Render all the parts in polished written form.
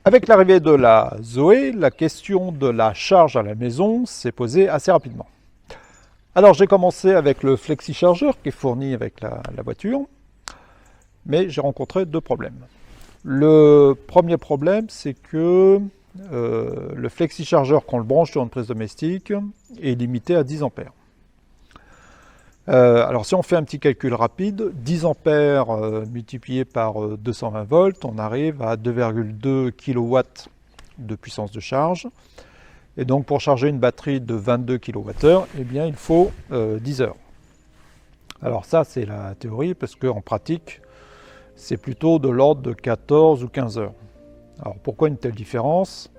Avec l'arrivée de la Zoé, la question de la charge à la maison s'est posée assez rapidement. Alors j'ai commencé avec le flexi-chargeur qui est fourni avec la voiture, mais j'ai rencontré deux problèmes. Le premier problème, c'est que le flexi-chargeur, quand on le branche sur une prise domestique, est limité à 10 ampères. Alors si on fait un petit calcul rapide, 10 ampères multiplié par 220 volts, on arrive à 2,2 kW de puissance de charge. Et donc pour charger une batterie de 22 kWh, eh bien, il faut 10 heures. Alors ça c'est la théorie, parce qu'en pratique, c'est plutôt de l'ordre de 14 ou 15 heures. Alors pourquoi une telle différence?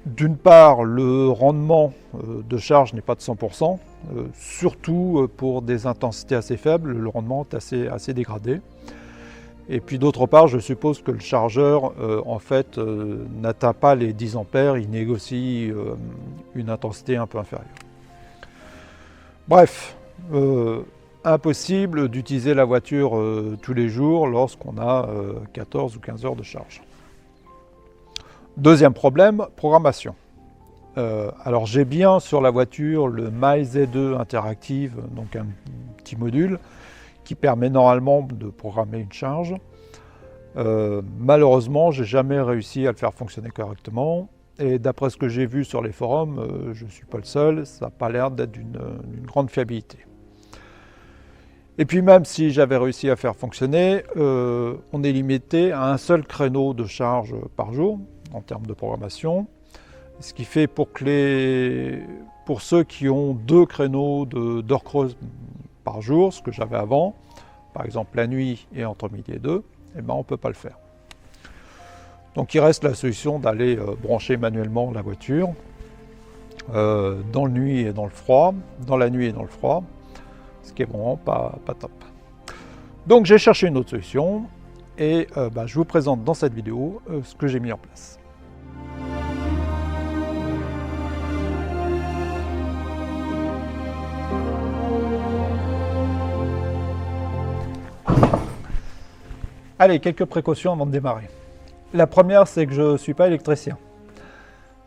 D'une part, le rendement de charge n'est pas de 100%, surtout pour des intensités assez faibles, le rendement est assez dégradé. Et puis d'autre part, je suppose que le chargeur, en fait, n'atteint pas les 10 ampères, il négocie une intensité un peu inférieure. Bref, impossible d'utiliser la voiture tous les jours lorsqu'on a 14 ou 15 heures de charge. Deuxième problème, programmation. Alors j'ai bien sur la voiture le MyZ2 Interactive, donc un petit module qui permet normalement de programmer une charge. Malheureusement, j'ai jamais réussi à le faire fonctionner correctement. Et d'après ce que j'ai vu sur les forums, je ne suis pas le seul, ça n'a pas l'air d'être d'une grande fiabilité. Et puis même si j'avais réussi à faire fonctionner, on est limité à un seul créneau de charge par jour en termes de programmation. Ce qui fait pour ceux qui ont 2 créneaux d'heures creuses par jour, ce que j'avais avant, par exemple la nuit et entre midi et 2, eh ben on ne peut pas le faire. Donc il reste la solution d'aller brancher manuellement la voiture dans la nuit et dans le froid, ce qui est vraiment pas top. Donc j'ai cherché une autre solution et je vous présente dans cette vidéo ce que j'ai mis en place. Allez, quelques précautions avant de démarrer. La première, c'est que je ne suis pas électricien.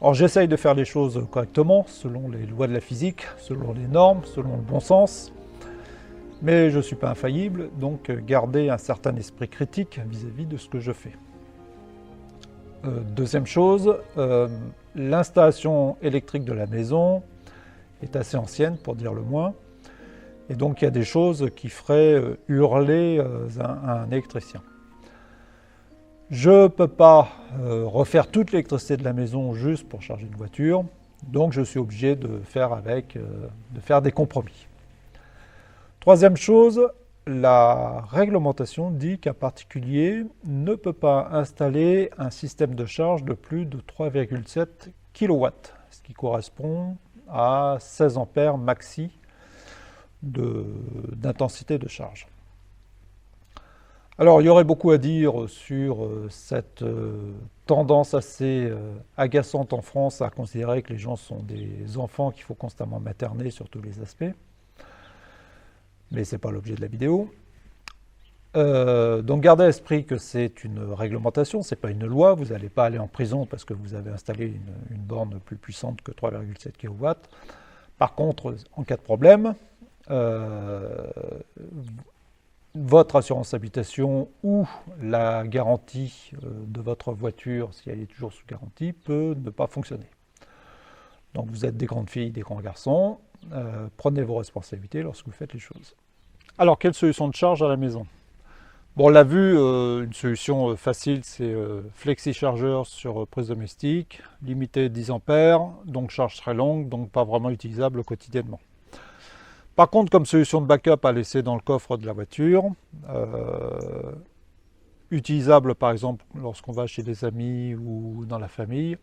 Alors j'essaye de faire les choses correctement, selon les lois de la physique, selon les normes, selon le bon sens. Mais je ne suis pas infaillible, donc garder un certain esprit critique vis-à-vis de ce que je fais. Deuxième chose, l'installation électrique de la maison est assez ancienne, pour dire le moins. Et donc il y a des choses qui feraient hurler un électricien. Je ne peux pas refaire toute l'électricité de la maison juste pour charger une voiture, donc je suis obligé de faire des compromis. Troisième chose, la réglementation dit qu'un particulier ne peut pas installer un système de charge de plus de 3,7 kW, ce qui correspond à 16 ampères maxi d'intensité de charge. Alors, il y aurait beaucoup à dire sur cette tendance assez agaçante en France à considérer que les gens sont des enfants qu'il faut constamment materner sur tous les aspects. Mais ce n'est pas l'objet de la vidéo. Donc, gardez à l'esprit que c'est une réglementation, ce n'est pas une loi. Vous n'allez pas aller en prison parce que vous avez installé une borne plus puissante que 3,7 kW. Par contre, en cas de problème, votre assurance habitation ou la garantie de votre voiture, si elle est toujours sous garantie, peut ne pas fonctionner. Donc vous êtes des grandes filles, des grands garçons, prenez vos responsabilités lorsque vous faites les choses. Alors, quelle solution de charge à la maison? Bon, on l'a vu, une solution facile, c'est flexi-chargeur sur prise domestique, limité 10 ampères, donc charge très longue, donc pas vraiment utilisable quotidiennement. Par contre, comme solution de backup à laisser dans le coffre de la voiture, utilisable par exemple lorsqu'on va chez des amis ou dans la famille,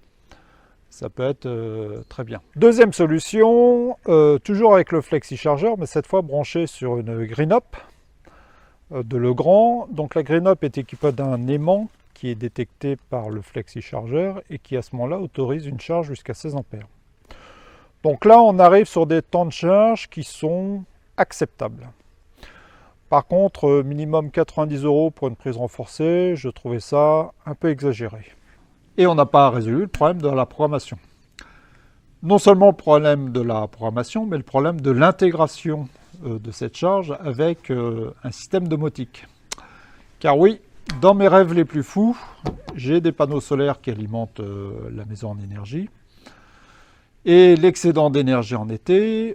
ça peut être très bien. Deuxième solution, toujours avec le flexi-chargeur, mais cette fois branché sur une Green-Up de Legrand. Donc la Green-Up est équipée d'un aimant qui est détecté par le flexi-chargeur et qui à ce moment-là autorise une charge jusqu'à 16 ampères. Donc là, on arrive sur des temps de charge qui sont acceptables. Par contre, minimum 90 € pour une prise renforcée, je trouvais ça un peu exagéré. Et on n'a pas résolu le problème de la programmation. Non seulement le problème de la programmation, mais le problème de l'intégration de cette charge avec un système domotique. Car oui, dans mes rêves les plus fous, j'ai des panneaux solaires qui alimentent la maison en énergie. Et l'excédent d'énergie en été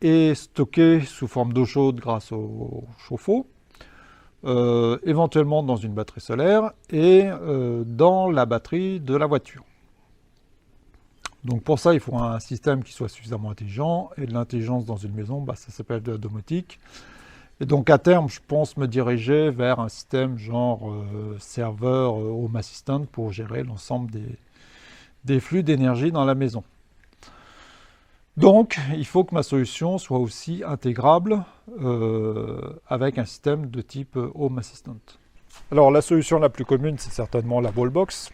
est stocké sous forme d'eau chaude grâce au chauffe-eau, éventuellement dans une batterie solaire et dans la batterie de la voiture. Donc pour ça, il faut un système qui soit suffisamment intelligent, et de l'intelligence dans une maison, ça s'appelle de la domotique. Et donc à terme, je pense me diriger vers un système genre serveur Home Assistant pour gérer l'ensemble des flux d'énergie dans la maison. Donc, il faut que ma solution soit aussi intégrable avec un système de type Home Assistant. Alors, la solution la plus commune, c'est certainement la Wallbox.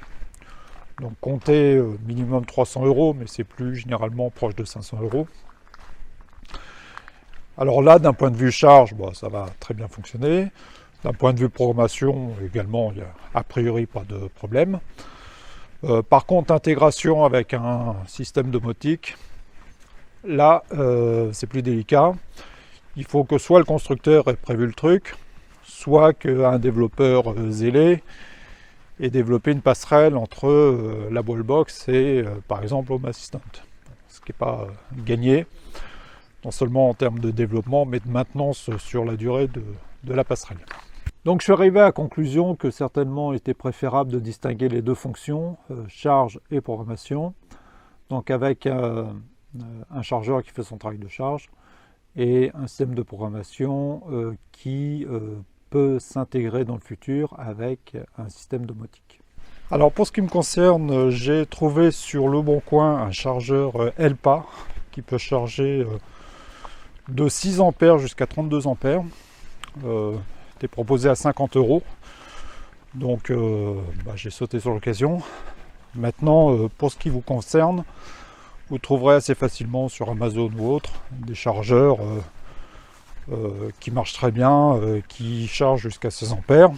Donc, comptez minimum 300 €, mais c'est plus généralement proche de 500 €. Alors là, d'un point de vue charge, ça va très bien fonctionner. D'un point de vue programmation, également, il n'y a a priori pas de problème. Par contre, intégration avec un système domotique, là, c'est plus délicat. Il faut que soit le constructeur ait prévu le truc, soit qu'un développeur zélé ait développé une passerelle entre la Wallbox et, par exemple, Home Assistant. Ce qui n'est pas gagné, non seulement en termes de développement, mais de maintenance sur la durée de la passerelle. Donc je suis arrivé à la conclusion que certainement il était préférable de distinguer les deux fonctions, charge et programmation. Donc avec un chargeur qui fait son travail de charge et un système de programmation qui peut s'intégrer dans le futur avec un système domotique. Alors pour ce qui me concerne, j'ai trouvé sur Le Bon Coin un chargeur Elpa qui peut charger de 6 ampères jusqu'à 32 ampères. Proposé à 50 €. Donc j'ai sauté sur l'occasion. Maintenant, pour ce qui vous concerne, vous trouverez assez facilement sur Amazon ou autre des chargeurs qui marchent très bien, qui chargent jusqu'à 16 ampères.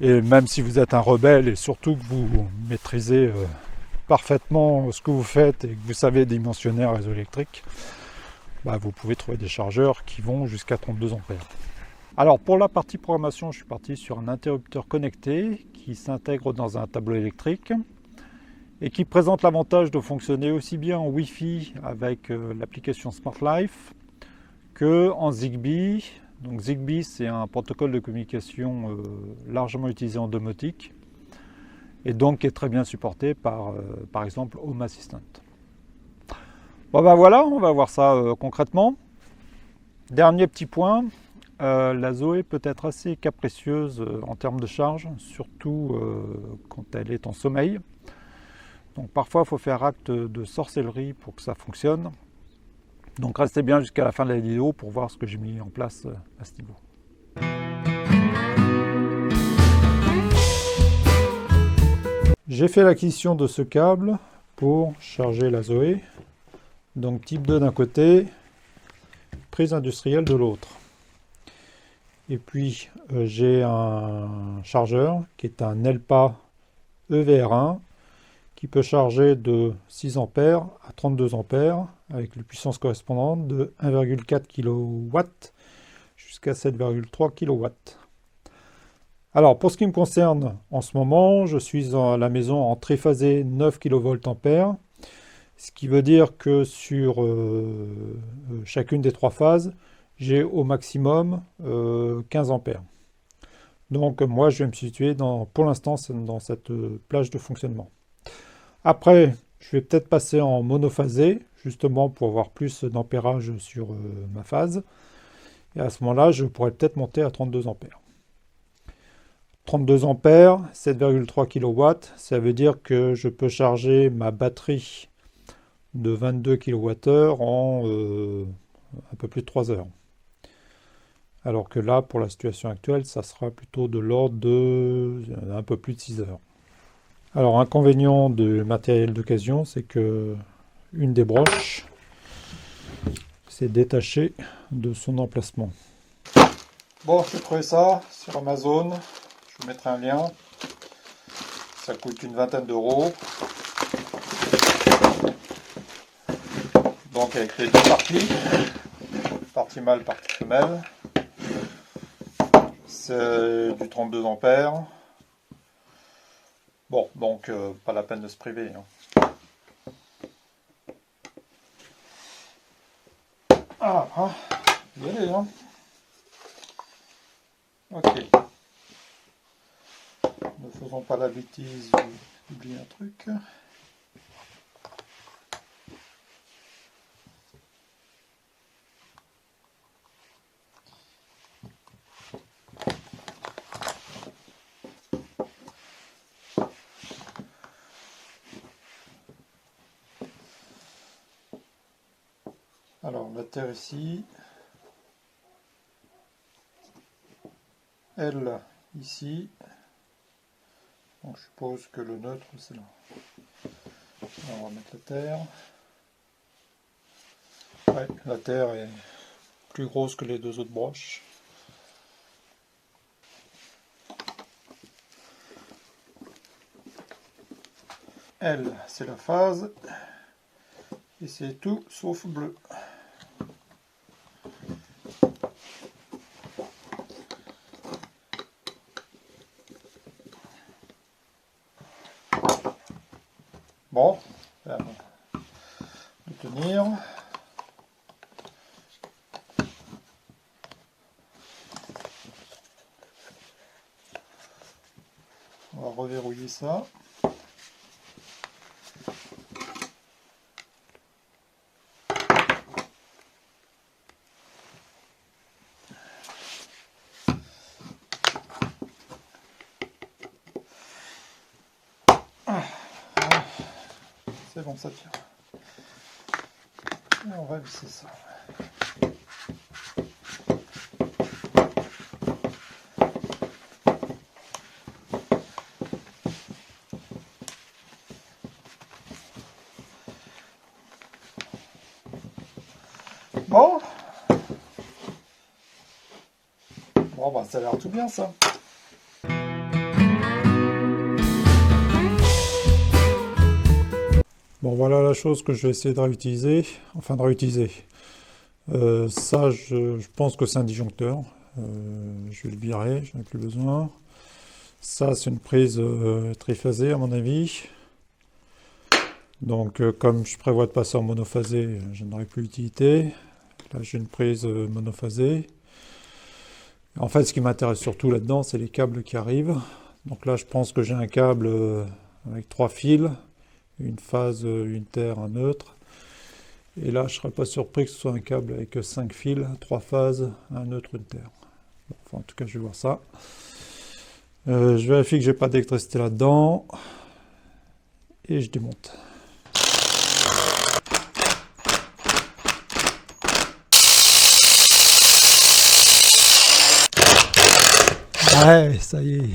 Et même si vous êtes un rebelle et surtout que vous maîtrisez parfaitement ce que vous faites et que vous savez dimensionner un réseau électrique, vous pouvez trouver des chargeurs qui vont jusqu'à 32 ampères. Alors pour la partie programmation, je suis parti sur un interrupteur connecté qui s'intègre dans un tableau électrique et qui présente l'avantage de fonctionner aussi bien en Wi-Fi avec l'application Smart Life que en Zigbee. Donc Zigbee, c'est un protocole de communication largement utilisé en domotique et donc qui est très bien supporté par exemple Home Assistant. Voilà, on va voir ça concrètement. Dernier petit point. La Zoé peut être assez capricieuse en termes de charge, surtout quand elle est en sommeil. Donc parfois il faut faire acte de sorcellerie pour que ça fonctionne. Donc restez bien jusqu'à la fin de la vidéo pour voir ce que j'ai mis en place à ce niveau. J'ai fait l'acquisition de ce câble pour charger la Zoé. Donc type 2 d'un côté, prise industrielle de l'autre. Et puis j'ai un chargeur qui est un Elpa EVR1 qui peut charger de 6 ampères à 32 ampères avec une puissance correspondante de 1,4 kW jusqu'à 7,3 kW. Alors pour ce qui me concerne en ce moment, je suis à la maison en triphasé 9 kVA, ce qui veut dire que sur chacune des trois phases, j'ai au maximum 15 ampères. Donc moi je vais me situer pour l'instant dans cette plage de fonctionnement. Après je vais peut-être passer en monophasé justement pour avoir plus d'ampérage sur ma phase. Et à ce moment-là je pourrais peut-être monter à 32 ampères. 32 ampères, 7,3 kW, ça veut dire que je peux charger ma batterie de 22 kWh en un peu plus de 3 heures. Alors que là, pour la situation actuelle, ça sera plutôt de l'ordre de un peu plus de 6 heures. Alors, inconvénient du matériel d'occasion, c'est que une des broches, s'est détaché de son emplacement. Bon, j'ai trouvé ça sur Amazon. Je vous mettrai un lien. Ça coûte une vingtaine d'euros. Donc avec les deux parties, partie mâle, partie femelle. C'est du 32 ampères. Bon, donc pas la peine de se priver. Ah, y aller, hein. Ok. Ne faisons pas la bêtise d'oublier un truc. Alors, la terre ici. Elle ici. Donc, je suppose que le neutre, c'est là. On va mettre la terre. Ouais, la terre est plus grosse que les deux autres broches. Elle, c'est la phase. Et c'est tout sauf bleu. Bon, de tenir. On va reverrouiller ça. C'est bon, ça tient. Et on va visser ça. Bon. Bon, bah ça a l'air tout bien ça. Bon, voilà la chose que je vais essayer de réutiliser, enfin de réutiliser. Ça, je pense que c'est un disjoncteur. Je vais le virer, j'en ai plus besoin. Ça, c'est une prise triphasée à mon avis. Donc, comme je prévois de passer en monophasé, je n'aurai plus d'utilité. Là, j'ai une prise monophasée. En fait, ce qui m'intéresse surtout là-dedans, c'est les câbles qui arrivent. Donc là, je pense que j'ai un câble avec 3 fils. Une phase, une terre, un neutre. Et là, je ne serais pas surpris que ce soit un câble avec 5 fils, 3 phases, un neutre, une terre. Bon, enfin, en tout cas, je vais voir ça. Je vérifie que j'ai pas d'électricité là-dedans. Et je démonte. Ouais, ça y est.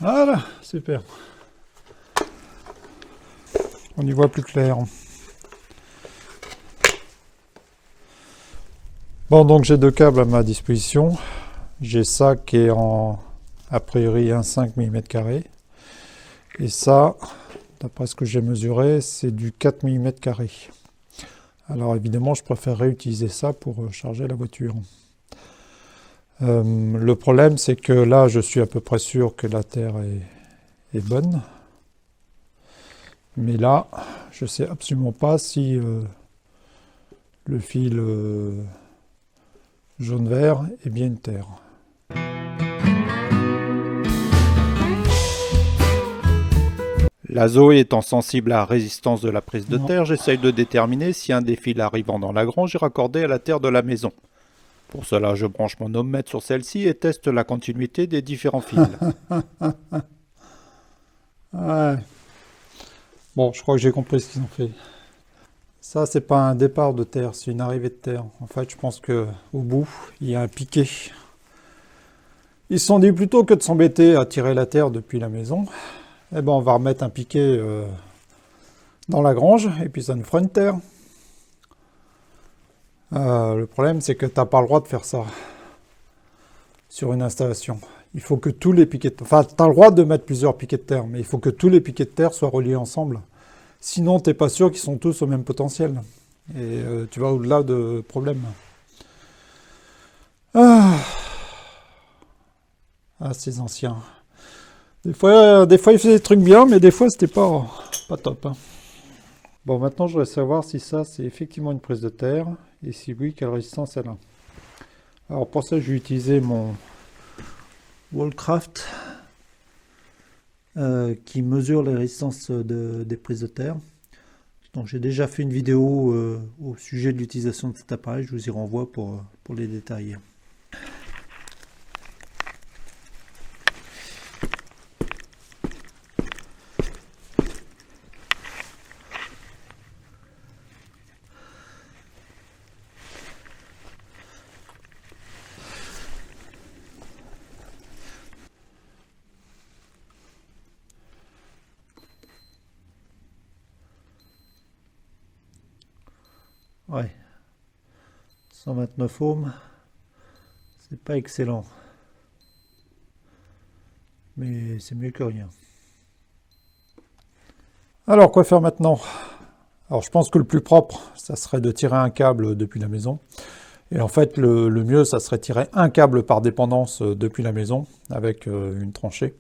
Voilà, super. On y voit plus clair. Bon, donc j'ai deux câbles à ma disposition. J'ai ça qui est en, a priori, un 5 mm². Et ça, d'après ce que j'ai mesuré, c'est du 4 mm². Alors évidemment, je préfère réutiliser ça pour charger la voiture. Le problème, c'est que là, je suis à peu près sûr que la terre est bonne. Mais là, je ne sais absolument pas si le fil jaune-vert est bien une terre. La Zoé étant sensible à la résistance de la prise de terre, j'essaye de déterminer si un des fils arrivant dans la grange est raccordé à la terre de la maison. Pour cela, je branche mon ohmmètre sur celle-ci et teste la continuité des différents fils. Ouais. Bon, je crois que j'ai compris ce qu'ils ont fait. Ça, c'est pas un départ de terre, c'est une arrivée de terre. En fait, je pense que au bout, il y a un piquet. Ils se sont dit plutôt que de s'embêter à tirer la terre depuis la maison, eh ben, on va remettre un piquet dans la grange, et puis ça nous fera une terre. Le problème, c'est que tu n'as pas le droit de faire ça sur une installation. Il faut que tous les piquets de terre... Enfin, tu as le droit de mettre plusieurs piquets de terre, mais il faut que tous les piquets de terre soient reliés ensemble. Sinon, tu n'es pas sûr qu'ils sont tous au même potentiel. Et tu vas au-delà de problèmes. Ah, ces anciens. Des fois, ils faisaient des trucs bien, mais des fois, c'était pas top. Hein. Bon, maintenant, je voudrais savoir si ça, c'est effectivement une prise de terre. Et si oui, quelle résistance elle a. Alors, pour ça, je vais utiliser mon Wallcraft qui mesure les résistances des prises de terre. Donc, j'ai déjà fait une vidéo au sujet de l'utilisation de cet appareil. Je vous y renvoie pour les détailler. Ouais, 129 ohms, c'est pas excellent, mais c'est mieux que rien. Alors, quoi faire maintenant? Alors, je pense que le plus propre, ça serait de tirer un câble depuis la maison. Et en fait, le mieux, ça serait tirer un câble par dépendance depuis la maison, avec une tranchée.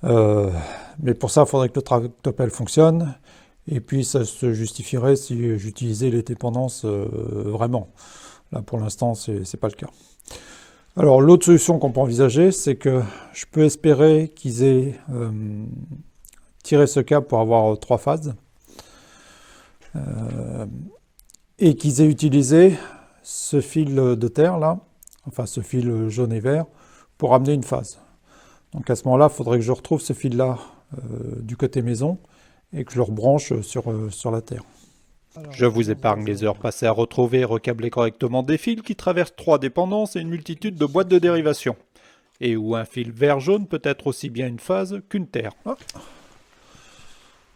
Mais pour ça, il faudrait que le tractopelle fonctionne. Et puis, ça se justifierait si j'utilisais les dépendances vraiment. Là, pour l'instant, c'est pas le cas. Alors, l'autre solution qu'on peut envisager, c'est que je peux espérer qu'ils aient tiré ce câble pour avoir 3 phases. Et qu'ils aient utilisé ce fil de terre, là, enfin ce fil jaune et vert, pour amener une phase. Donc à ce moment-là, il faudrait que je retrouve ce fil-là du côté maison, et que je le rebranche sur la terre. Je vous épargne les heures passées à retrouver et recabler correctement des fils qui traversent 3 dépendances et une multitude de boîtes de dérivation. Et où un fil vert-jaune peut être aussi bien une phase qu'une terre. Ah.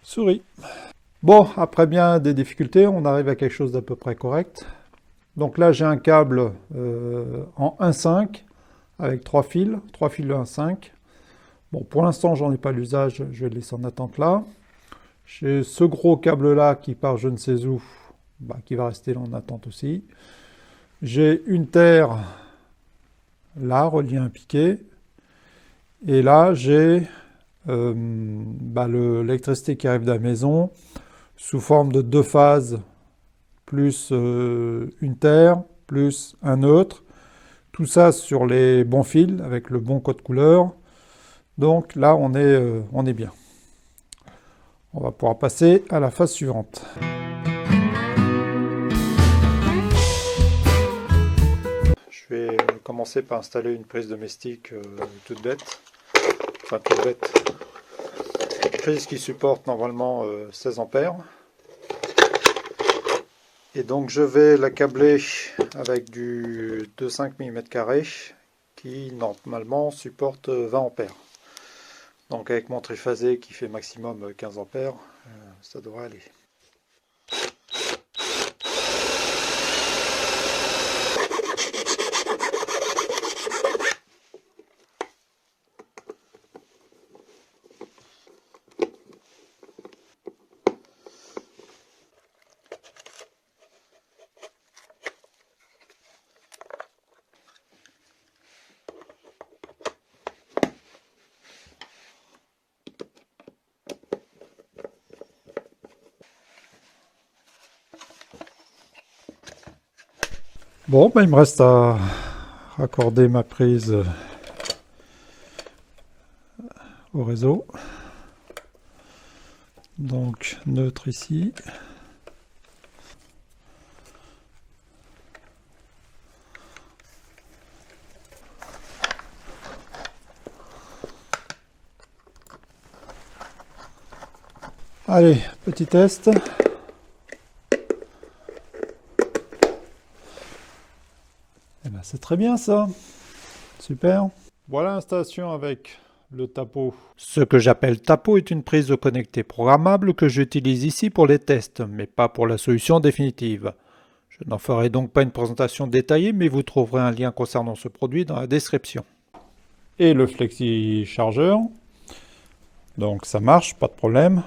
Souris. Bon, après bien des difficultés, on arrive à quelque chose d'à peu près correct. Donc là, j'ai un câble en 1,5 avec 3 fils de 1,5. Bon, pour l'instant, j'en ai pas l'usage, je vais le laisser en attente là. J'ai ce gros câble-là qui part je ne sais où, qui va rester là en attente aussi. J'ai une terre là, reliée à un piquet. Et là, j'ai l'électricité qui arrive de la maison sous forme de 2 phases, plus une terre, plus un autre. Tout ça sur les bons fils, avec le bon code couleur. Donc là, on est bien. On va pouvoir passer à la phase suivante. Je vais commencer par installer une prise domestique toute bête. Enfin, toute bête. Une prise qui supporte normalement 16 ampères. Et donc je vais la câbler avec du 2,5 mm qui normalement supporte 20 ampères. Donc avec mon triphasé qui fait maximum 15 ampères, ça devrait aller. Bon, il me reste à raccorder ma prise au réseau. Donc, neutre ici. Allez, petit test. C'est très bien ça, super. Voilà l'installation avec le tapeau. Ce que j'appelle tapeau est une prise connectée programmable que j'utilise ici pour les tests, mais pas pour la solution définitive. Je n'en ferai donc pas une présentation détaillée, mais vous trouverez un lien concernant ce produit dans la description. Et le flexi chargeur. Donc ça marche, pas de problème.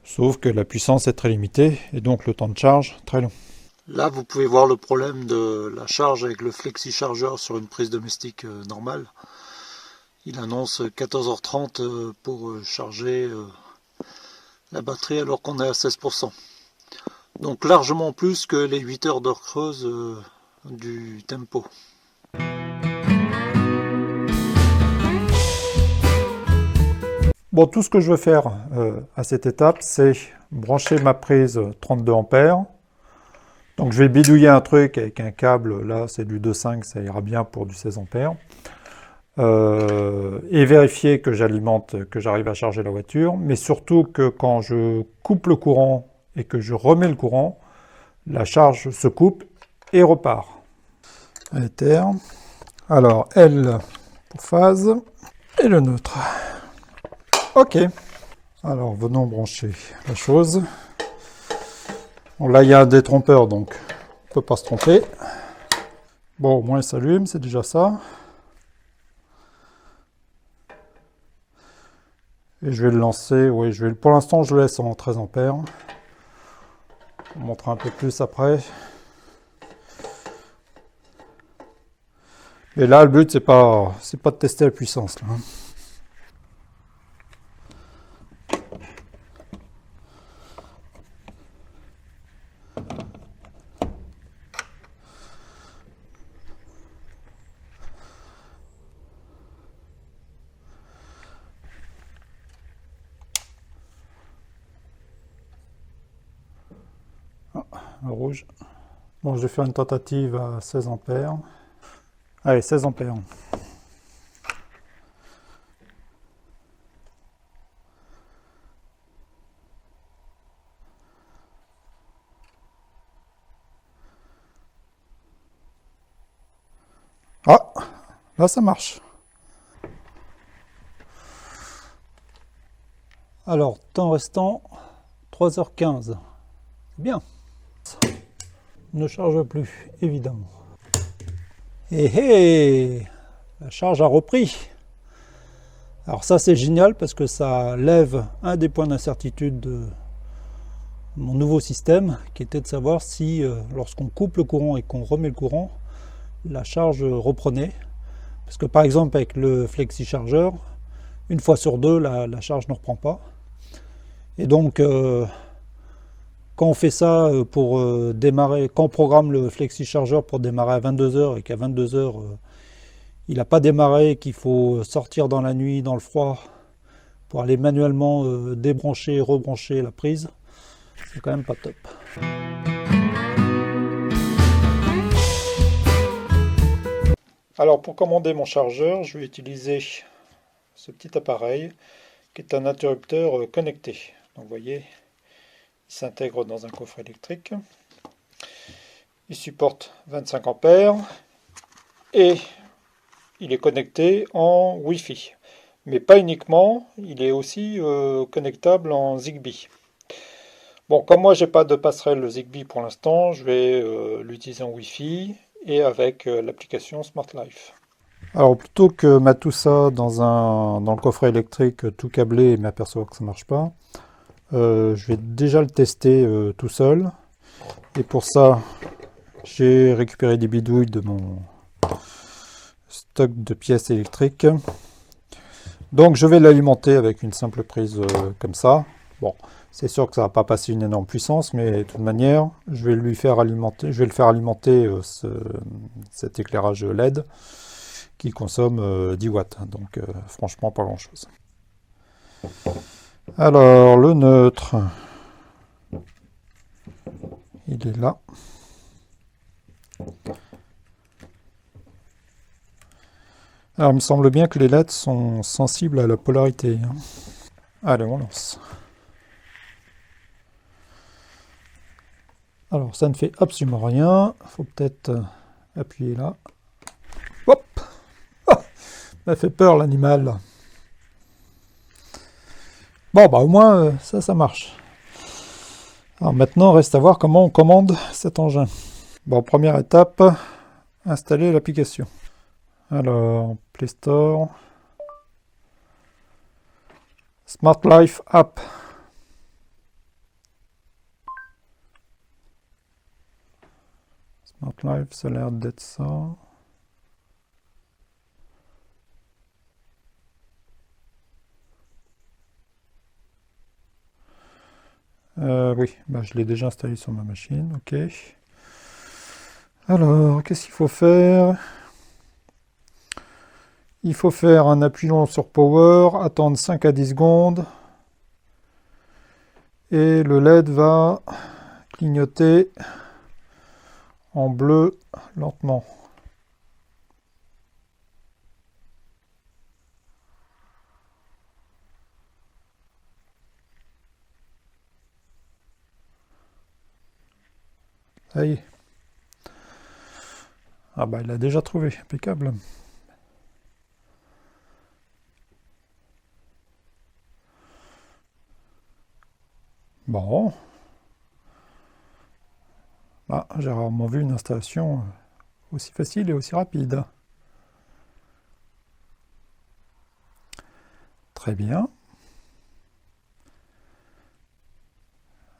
Sauf que la puissance est très limitée et donc le temps de charge très long. Là, vous pouvez voir le problème de la charge avec le flexi chargeur sur une prise domestique normale. Il annonce 14h30 pour charger la batterie alors qu'on est à 16%. Donc largement plus que les 8 heures d'heure creuse du Tempo. Bon, tout ce que je veux faire à cette étape, c'est brancher ma prise 32 ampères. Donc je vais bidouiller un truc avec un câble, là c'est du 2,5, ça ira bien pour du 16 ampères. Et vérifier que j'alimente, que j'arrive à charger la voiture, mais surtout que quand je coupe le courant et que je remets le courant, la charge se coupe et repart. Éther. Alors L pour phase et le neutre. Ok. Alors venons brancher la chose. Bon, là, il y a un détrompeur, donc on ne peut pas se tromper. Bon, au moins, il s'allume, c'est déjà ça. Et je vais le lancer, oui, pour l'instant, je le laisse en 13 ampères. On montrera un peu plus après. Et là, le but, c'est pas de tester la puissance, là. Le rouge. Bon, je vais faire une tentative à 16 ampères. Allez, 16 ampères. Ah, là ça marche. Alors, temps restant 3h15. Bien. Ne charge plus, évidemment. Et la charge a repris. Alors ça c'est génial parce que ça lève un des points d'incertitude de mon nouveau système, qui était de savoir si lorsqu'on coupe le courant et qu'on remet le courant, la charge reprenait. Parce que par exemple avec le flexi chargeur, une fois sur deux, la charge ne reprend pas. Et donc quand on fait ça pour démarrer, quand on programme le flexi chargeur pour démarrer à 22h et qu'à 22h il n'a pas démarré, qu'il faut sortir dans la nuit, dans le froid, pour aller manuellement débrancher et rebrancher la prise, c'est quand même pas top. Alors pour commander mon chargeur, je vais utiliser ce petit appareil qui est un interrupteur connecté. Donc vous voyez, il s'intègre dans un coffre électrique. Il supporte 25 ampères et il est connecté en Wi-Fi. Mais pas uniquement, il est aussi connectable en Zigbee. Bon, comme moi j'ai pas de passerelle Zigbee pour l'instant, je vais l'utiliser en Wi-Fi et avec l'application Smart Life. Alors plutôt que mettre tout ça dans le coffret électrique tout câblé et m'apercevoir que ça ne marche pas, je vais déjà le tester tout seul. Et pour ça, j'ai récupéré des bidouilles de mon stock de pièces électriques. Donc je vais l'alimenter avec une simple prise comme ça. Bon, c'est sûr que ça ne va pas passer une énorme puissance, mais de toute manière, je vais le faire alimenter cet éclairage LED qui consomme 10 watts. Donc franchement pas grand chose. Alors le neutre, il est là. Alors il me semble bien que les LED sont sensibles à la polarité. Allez, on lance. Alors ça ne fait absolument rien. Il faut peut-être appuyer là. Hop! Ah, ça fait peur l'animal. Bon, bah au moins, ça marche. Alors maintenant, reste à voir comment on commande cet engin. Bon, première étape, installer l'application. Alors, Play Store, Smart Life App. Smart Life, ça a l'air d'être ça. Oui, bah, je l'ai déjà installé sur ma machine, ok. Alors, qu'est-ce qu'il faut faire? Il faut faire un appui long sur Power, attendre 5 à 10 secondes. Et le LED va clignoter en bleu lentement. Ça y est. Ah bah il a déjà trouvé, impeccable. Bon. Bah, j'ai rarement vu une installation aussi facile et aussi rapide. Très bien.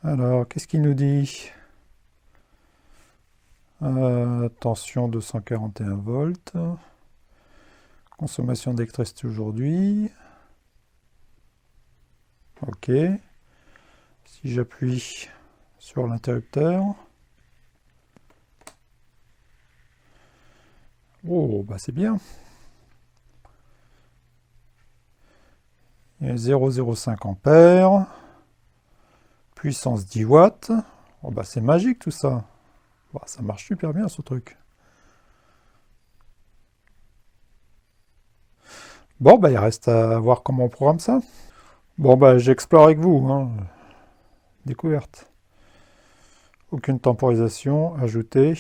Alors, qu'est-ce qu'il nous dit? Tension 241 volts. Consommation d'électricité aujourd'hui. Ok. Si j'appuie sur l'interrupteur. Oh, bah c'est bien. Il y a 0,05 ampères. Puissance 10 watts. Oh, bah c'est magique tout ça. Bah, ça marche super bien ce truc. Bon, bah il reste à voir comment on programme ça. Bon, bah j'explore avec vous, hein. Découverte. Aucune temporisation, ajouter.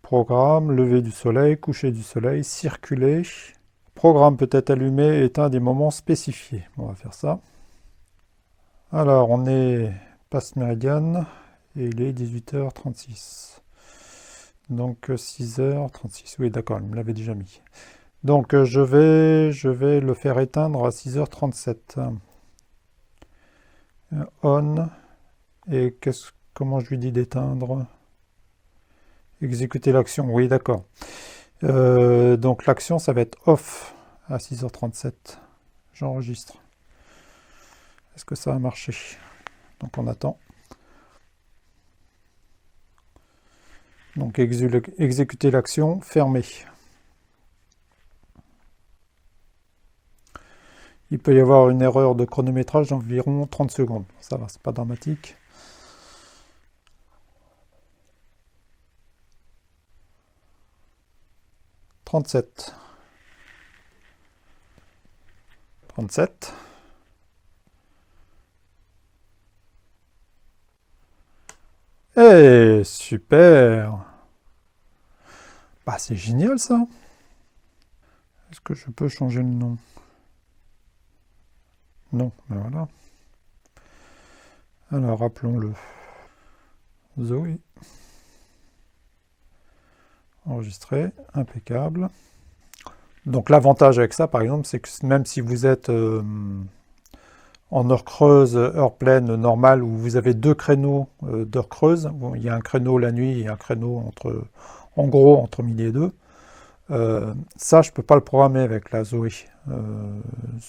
Programme, lever du soleil, coucher du soleil, circuler. Programme peut être allumé et éteint à des moments spécifiés. On va faire ça. Alors, on est passe méridiane et il est 18h36. Donc 6h36. Oui, d'accord, il me l'avait déjà mis. Donc je vais le faire éteindre à 6h37. On. Et comment je lui dis d'éteindre? Exécuter l'action, oui, d'accord. Donc l'action, ça va être off à 6h37. J'enregistre. Est-ce que ça va marcher? Donc on attend. Donc exécuter l'action, fermé. Il peut y avoir une erreur de chronométrage d'environ 30 secondes. Ça va, c'est pas dramatique. « 37. Eh, super! Bah, c'est génial ça! Est-ce que je peux changer le nom? Non, ben voilà. Alors, rappelons-le. Zoé. Enregistré, impeccable. Donc l'avantage avec ça, par exemple, c'est que même si vous êtes en heure creuse, heure pleine normale, où vous avez deux créneaux d'heure creuse, bon, il y a un créneau la nuit et un créneau en gros entre midi et deux, ça je ne peux pas le programmer avec la Zoé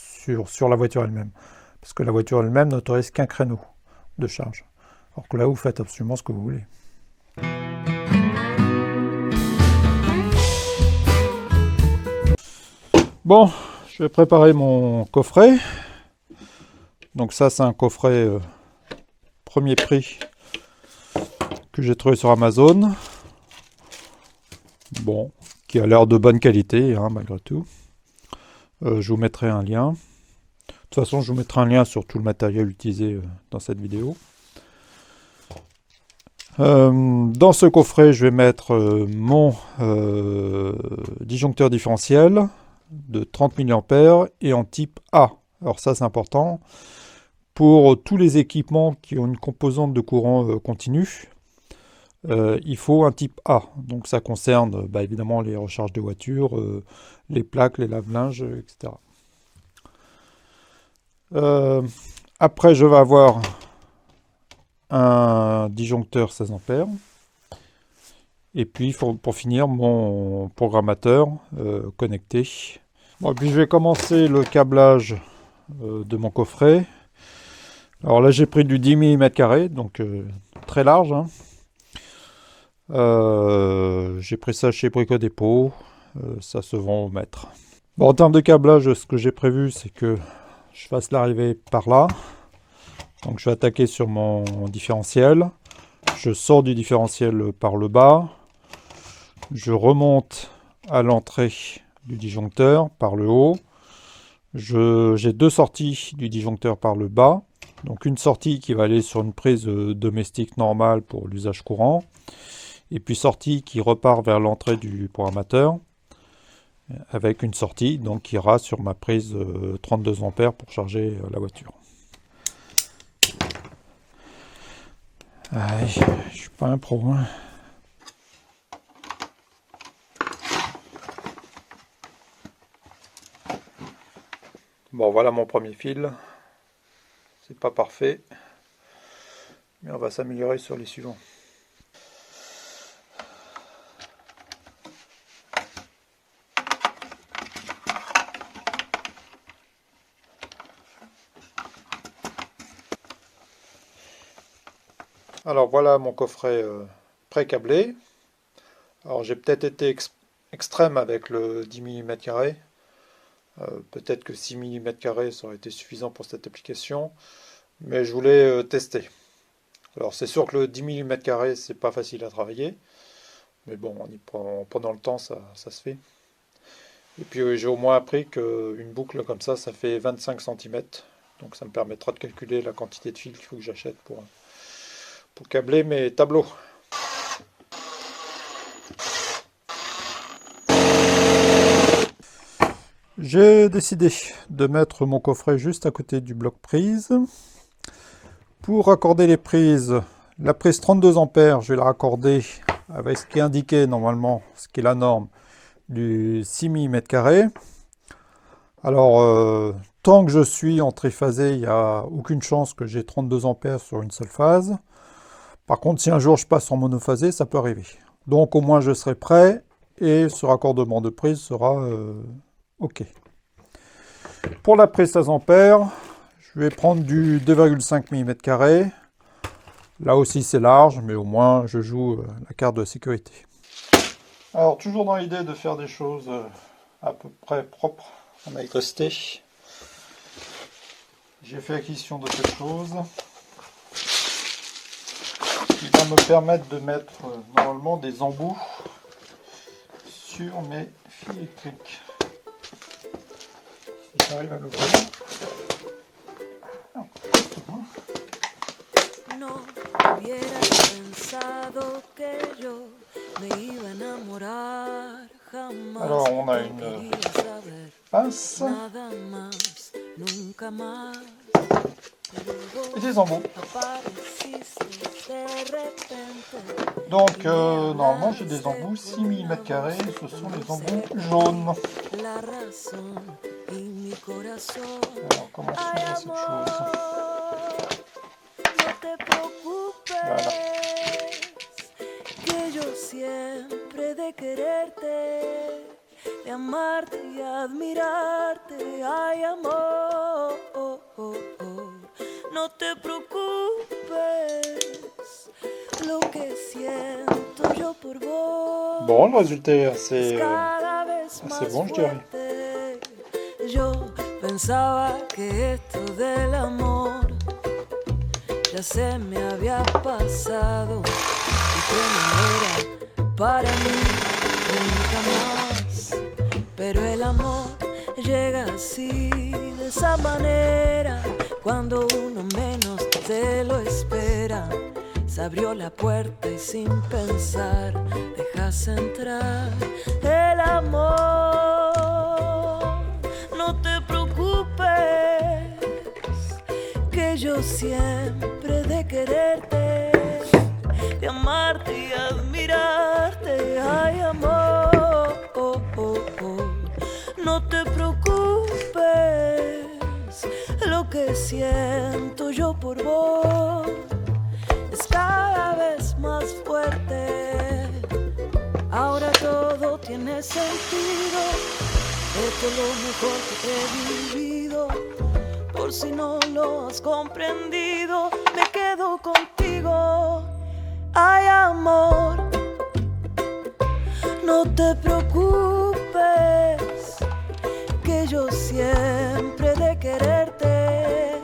sur la voiture elle-même, parce que la voiture elle-même n'autorise qu'un créneau de charge, alors que là vous faites absolument ce que vous voulez. Bon, je vais préparer mon coffret. Donc ça, c'est un coffret premier prix que j'ai trouvé sur Amazon. Bon, qui a l'air de bonne qualité, hein, malgré tout. Je vous mettrai un lien. De toute façon, je vous mettrai un lien sur tout le matériel utilisé dans cette vidéo. Dans ce coffret, je vais mettre mon disjoncteur différentiel de 30 mA et en type A, Alors ça c'est important. Pour tous les équipements qui ont une composante de courant continu, il faut un type A. Donc ça concerne évidemment les recharges de voitures, les plaques, les lave-linges, etc. Après je vais avoir un disjoncteur 16 ampères. Et puis pour finir, mon programmateur connecté. Bon, et puis je vais commencer le câblage de mon coffret. Alors là j'ai pris du 10 mm², donc très large. Hein. J'ai pris ça chez Brico Dépôt, ça se vend au mètre. Bon, en termes de câblage, ce que j'ai prévu, c'est que je fasse l'arrivée par là. Donc je vais attaquer sur mon différentiel. Je sors du différentiel par le bas. Je remonte à l'entrée du disjoncteur par le haut. J'ai deux sorties du disjoncteur par le bas. Donc une sortie qui va aller sur une prise domestique normale pour l'usage courant. Et puis sortie qui repart vers l'entrée du programmateur. Avec une sortie donc, qui ira sur ma prise 32 ampères pour charger la voiture. Allez, je suis pas un pro. Hein. Bon, voilà mon premier fil. C'est pas parfait, mais on va s'améliorer sur les suivants. Alors voilà mon coffret pré-câblé. Alors j'ai peut-être été extrême avec le 10 mm². Peut-être que 6 mm² ça aurait été suffisant pour cette application. Mais je voulais tester. Alors c'est sûr que le 10 mm² c'est pas facile à travailler. Mais bon, en prenant le temps ça se fait. Et puis j'ai au moins appris qu'une boucle comme ça fait 25 cm. Donc ça me permettra de calculer la quantité de fil qu'il faut que j'achète pour câbler mes tableaux. J'ai décidé de mettre mon coffret juste à côté du bloc prise. Pour raccorder les prises, la prise 32 ampères, je vais la raccorder avec ce qui est indiqué normalement, ce qui est la norme, du 6 mm². Alors, tant que je suis en triphasé, il n'y a aucune chance que j'ai 32 ampères sur une seule phase. Par contre, si un jour je passe en monophasé, ça peut arriver. Donc au moins je serai prêt et ce raccordement de prise sera OK. Pour la prise 16 ampères, je vais prendre du 2,5 mm². Là aussi c'est large, mais au moins je joue la carte de sécurité. Alors toujours dans l'idée de faire des choses à peu près propres en électricité, j'ai fait acquisition de cette chose. Qui va me permettre de mettre normalement des embouts sur mes fils électriques. Si j'arrive à l'ouvrir. Alors on a une pince et des embouts. Donc normalement j'ai des embouts 6 mm², ce sont les embouts jaunes. Alors comment s'ouvre cette chose? Voilà. No te preocupes, lo que siento yo por vos. Bon, le résultat est assez bon, je dirais. Yo pensaba que esto del amor ya se me había pasado y que no era para mí nunca más. Pero el amor llega así, de esa manera. Cuando uno menos te lo espera, se abrió la puerta y sin pensar dejas entrar el amor. No te preocupes, yo siempre de quererte, de amarte y admirarte. Ay, amor, no te preocupes, lo que siento yo por vos es cada vez más fuerte. Ahora todo tiene sentido, esto es lo mejor que he vivido. Por si no lo has comprendido, me quedo contigo. Ay, amor, no te preocupes, que yo siempre de quererte,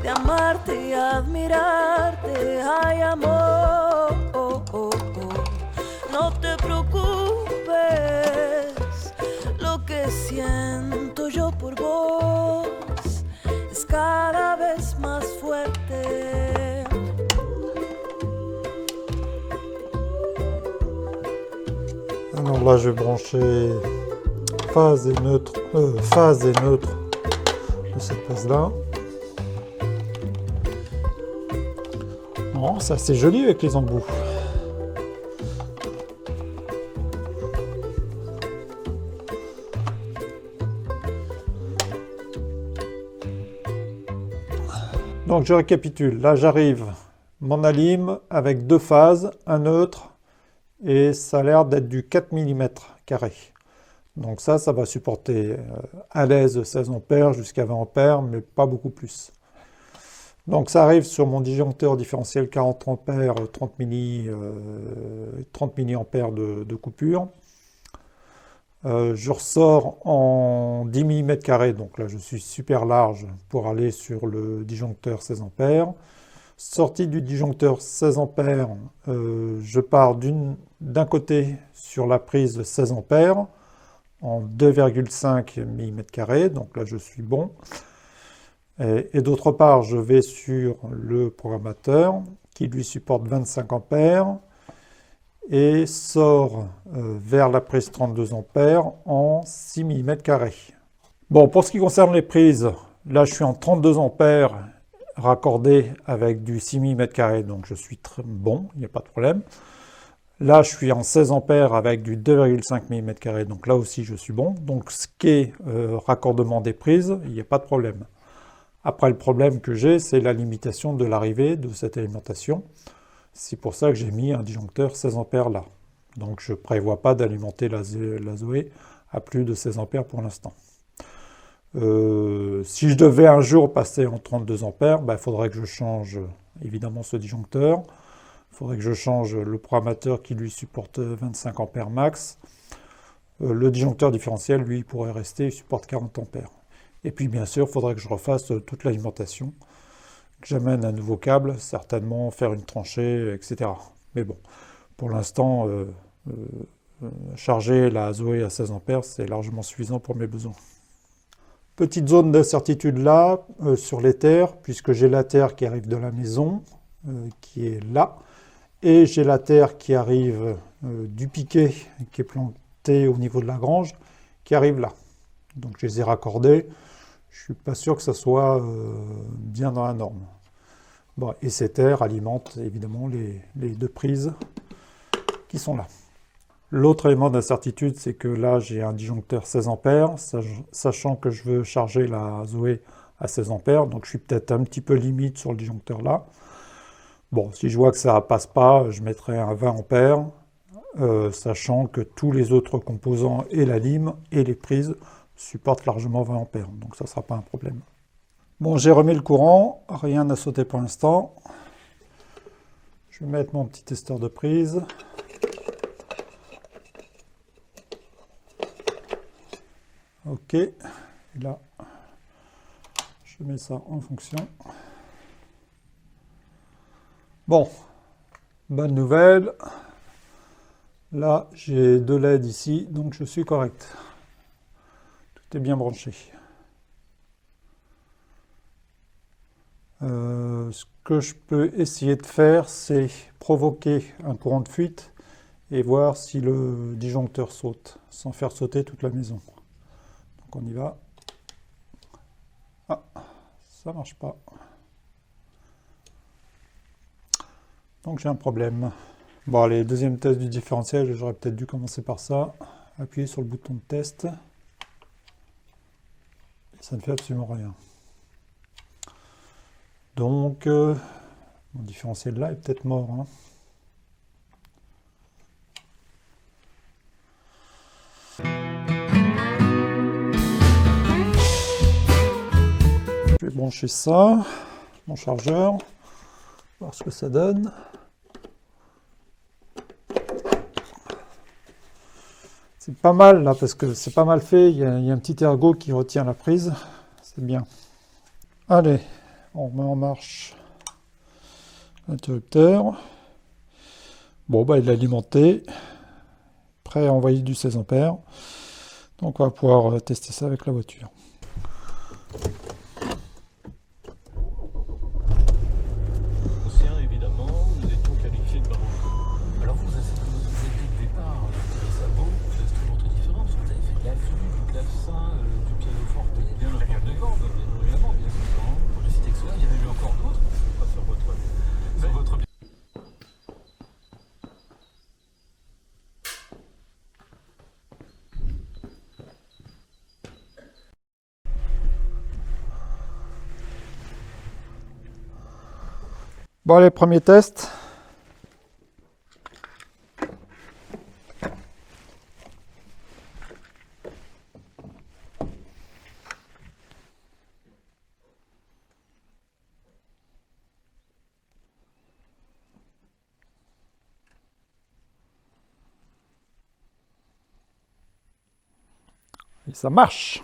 de amarte y admirarte. Ay, amor, no te preocupes, lo que siento yo por vos es cada vez más fuerte. Alors là, je vais brancher phase et neutre de cette phase-là. Bon, c'est assez joli avec les embouts. Donc je récapitule, là j'arrive, mon alim avec deux phases, un neutre, et ça a l'air d'être du 4 mm carré. Donc ça va supporter à l'aise 16 ampères jusqu'à 20 ampères, mais pas beaucoup plus. Donc ça arrive sur mon disjoncteur différentiel 40 ampères, 30 mA de coupure. Je ressors en 10 mm carrés, donc là je suis super large pour aller sur le disjoncteur 16 ampères. Sortie du disjoncteur 16 ampères, je pars d'un côté sur la prise de 16 ampères en 2,5 mm carrés, donc là je suis bon. Et d'autre part, je vais sur le programmateur qui lui supporte 25 ampères et sort vers la prise 32 ampères en 6 mm carrés. Bon, pour ce qui concerne les prises, là je suis en 32 ampères raccordé avec du 6 mm carrés, donc je suis très bon, il n'y a pas de problème. Là je suis en 16 ampères avec du 2,5 mm carrés, donc là aussi je suis bon. Donc ce qui est raccordement des prises, il n'y a pas de problème. Après, le problème que j'ai, c'est la limitation de l'arrivée de cette alimentation. C'est pour ça que j'ai mis un disjoncteur 16 ampères là. Donc je ne prévois pas d'alimenter la Zoé à plus de 16 ampères pour l'instant. Si je devais un jour passer en 32 ampères, il faudrait que je change évidemment ce disjoncteur. Il faudrait que je change le programmateur qui lui supporte 25 ampères max. Le disjoncteur différentiel, lui, pourrait rester, il supporte 40 ampères. Et puis bien sûr, il faudrait que je refasse toute l'alimentation, que j'amène un nouveau câble, certainement faire une tranchée, etc. Mais bon, pour l'instant, charger la Zoé à 16 ampères, c'est largement suffisant pour mes besoins. Petite zone d'incertitude là, sur les terres, puisque j'ai la terre qui arrive de la maison, qui est là, et j'ai la terre qui arrive du piquet, qui est planté au niveau de la grange, qui arrive là. Donc je les ai raccordés. Je ne suis pas sûr que ça soit bien dans la norme. Bon, et ces terres alimentent évidemment les deux prises qui sont là. L'autre élément d'incertitude, c'est que là j'ai un disjoncteur 16 ampères, sachant que je veux charger la Zoé à 16 ampères, donc je suis peut-être un petit peu limite sur le disjoncteur là. Bon, si je vois que ça ne passe pas, je mettrai un 20 ampères, sachant que tous les autres composants et la lime et les prises supporte largement 20 ampères, donc ça ne sera pas un problème. Bon, j'ai remis le courant, rien n'a sauté pour l'instant. Je vais mettre mon petit testeur de prise. Ok, et là, je mets ça en fonction. Bon, bonne nouvelle. Là, j'ai deux LED ici, donc je suis correct. Tout est bien branché. Ce que je peux essayer de faire, c'est provoquer un courant de fuite et voir si le disjoncteur saute, sans faire sauter toute la maison. Donc on y va. Ah, ça marche pas. Donc j'ai un problème. Bon allez, deuxième test du différentiel, j'aurais peut-être dû commencer par ça. Appuyer sur le bouton de test. Et ça ne fait absolument rien. Donc, mon différentiel là est peut-être mort. Hein. Je vais brancher ça, mon chargeur, voir ce que ça donne. C'est pas mal là, parce que c'est pas mal fait, il y a un petit ergot qui retient la prise, c'est bien. Allez, on remet en marche l'interrupteur. Bon, bah il est alimenté, prêt à envoyer du 16 ampères. Donc on va pouvoir tester ça avec la voiture. Ancien, évidemment, nous étions qualifiés de baroque. Alors vous avez dès le départ, les sabots, c'est toujours très différent, parce que vous avez fait de la flûte, du clavecin, du pianoforte, bien le port de gambe, bien évidemment, bien sûr. Quand je cite cela, il y en a eu encore d'autres, pas sur votre Bon, allez, premier test. Et ça marche.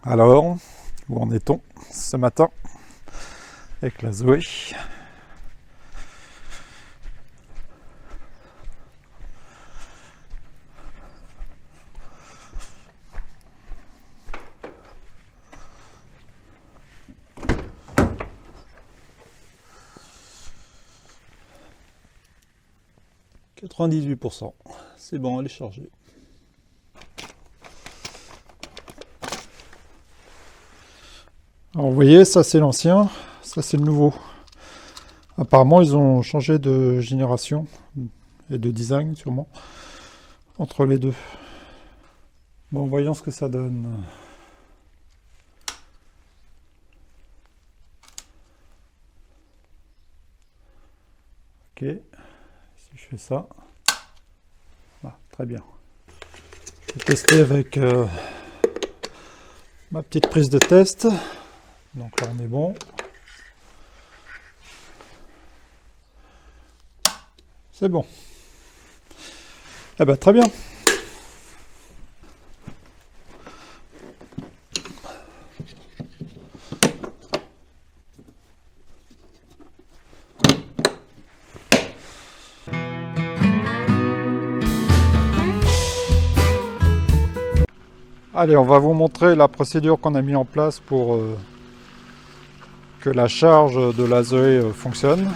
Alors, où en est-on ce matin avec la Zoé? « 98%. C'est bon, elle est chargée. Alors vous voyez, ça c'est l'ancien, ça c'est le nouveau. Apparemment ils ont changé de génération et de design sûrement entre les deux. Bon, voyons ce que ça donne. Ok, si je fais ça, ah, très bien. Je vais tester avec ma petite prise de test. Donc là on est bon. C'est bon. Eh ben très bien. Allez, on va vous montrer la procédure qu'on a mis en place pour que la charge de la Zoé fonctionne.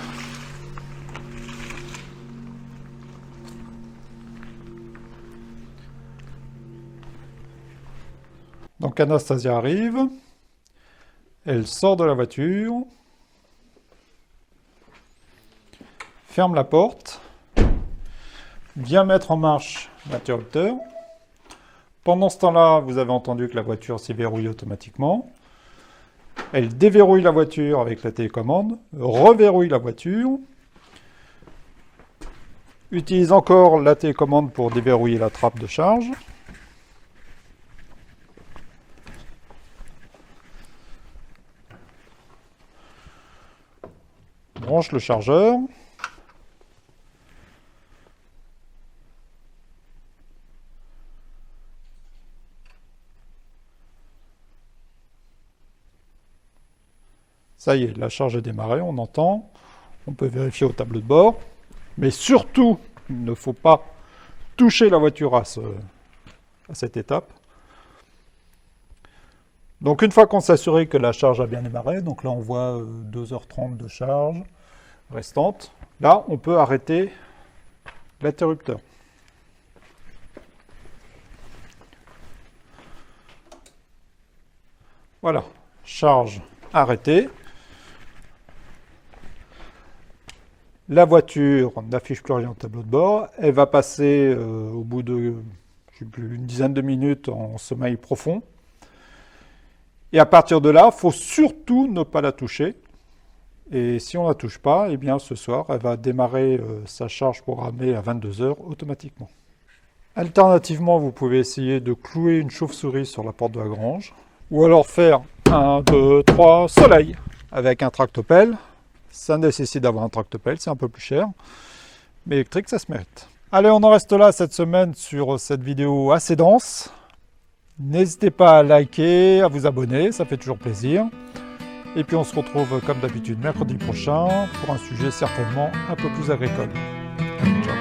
Donc Anastasia arrive, elle sort de la voiture, ferme la porte, vient mettre en marche l'interrupteur. Pendant ce temps-là, vous avez entendu que la voiture s'est verrouillée automatiquement. Elle déverrouille la voiture avec la télécommande, reverrouille la voiture, utilise encore la télécommande pour déverrouiller la trappe de charge. Branche le chargeur. Ça y est, la charge est démarrée, on entend. On peut vérifier au tableau de bord. Mais surtout, il ne faut pas toucher la voiture à cette étape. Donc une fois qu'on s'est assuré que la charge a bien démarré, donc là on voit 2h30 de charge restante, là on peut arrêter l'interrupteur. Voilà, charge arrêtée. La voiture n'affiche plus rien au tableau de bord. Elle va passer au bout de je sais plus, une dizaine de minutes en sommeil profond. Et à partir de là, il ne faut surtout ne pas la toucher. Et si on ne la touche pas, eh bien ce soir, elle va démarrer sa charge programmée à 22h automatiquement. Alternativement, vous pouvez essayer de clouer une chauve-souris sur la porte de la grange. Ou alors faire 1, 2, 3, soleil avec un tractopelle. Ça nécessite d'avoir un tractopelle, c'est un peu plus cher. Mais électrique, ça se mérite. Allez, on en reste là cette semaine sur cette vidéo assez dense. N'hésitez pas à liker, à vous abonner, ça fait toujours plaisir. Et puis on se retrouve comme d'habitude mercredi prochain pour un sujet certainement un peu plus agricole. Allez, ciao.